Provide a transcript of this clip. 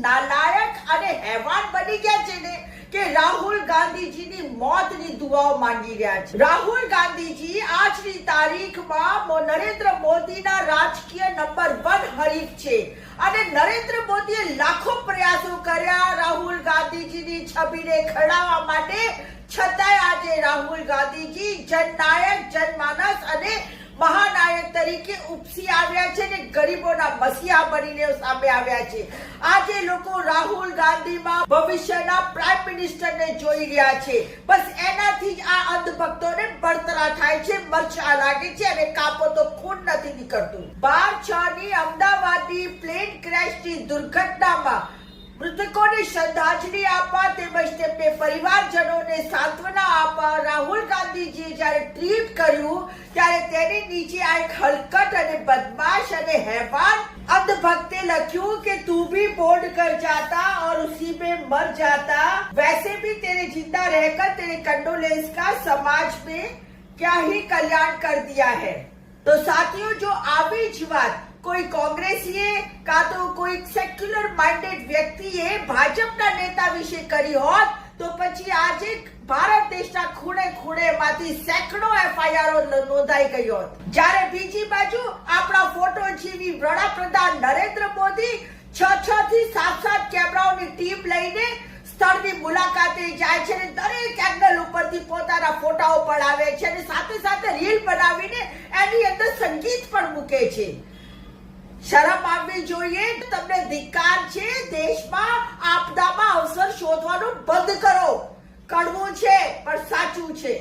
નાલાયક અને હેવાન બની ગયા છે ને કે રાહુલ ગાંધીજીની મોતની દુઆઓ માંગી રહ્યા છે। રાહુલ ગાંધીજી આજની તારીખમાં નરેન્દ્ર મોદીના રાજકીય નંબર 1 હરીફ છે અને નરેન્દ્ર મોદીએ લાખો પ્રયાસો કર્યા રાહુલ ગાંધીજીની છબીને ખડાવવા માટે, છતાંય આજે રાહુલ ગાંધીજી જનનાયક, જનમાનસ અને મહાનાયક તરીકે ઉપસી આવ્યા છે ને ગરીબોના મસીહા બનીને સામે આવ્યા છે। આજે લોકો રાહુલ ગાંધીમાં ભવિષ્યના પ્રાઇમ મિનિસ્ટરને જોઈ રહ્યા છે। બસ એનાથી જ આ અંધભક્તોને બળતરા થાય છે, મરચા લાગે છે અને કાપો તો ખૂન નથી નીકળતું। 12/6 અમદાવાદની પ્લેન ક્રેશની દુર્ઘટનામાં મૃતકોને શ્રદ્ધાંજલિ આપવા તેમજ તેમને પરિવારજનોને સાંત્વના આપવા રાહુલ ગાંધીજીએ જ્યારે ટ્વીટ કર્યું ત્યારે તેની નીચે આ એક હલકટ અને બદમાશ અને હેવાન અંધભક્તે લખ્યું કે તું भी बोर्ड कर जाता और उसी में मर जाता, वैसे भी तेरे जिंदा रहकर तेरे कंडोलेंस का समाज में क्या ही कल्याण कर दिया है। तो साथियों, जो આવી જ વાત કોઈ કોંગ્રેસીએ કા તો કોઈ સેક્યુલર માઇન્ડેડ વ્યક્તિએ ભાજપના નેતા વિશે કરી હોત તો પછી આજે ભારત દેશના ખૂણે ખૂણેમાંથી સેંકડો એફઆઈઆર નોંધાઈ ગઈ હોત। જ્યારે બીજી બાજુ આપણા ફોટો જીવી વડાપ્રધાન નરેન્દ્ર મોદી 6 થી 7 કેમેરાઓની ટીમ લઈને સ્થળની મુલાકાતે જાય છે અને દરેક એંગલ ઉપરથી પોતાના ફોટાઓ પડાવે છે અને સાથે સાથે રીલ બનાવીને એની અંદર સંગીત પણ મૂકે છે। શરમ આવવી જોઈએ। તમને ધિક્કાર છે। દેશમાં આપદામાં અવસર શોધવાનું બંધ કરો। કડવું છે પણ સાચું છે।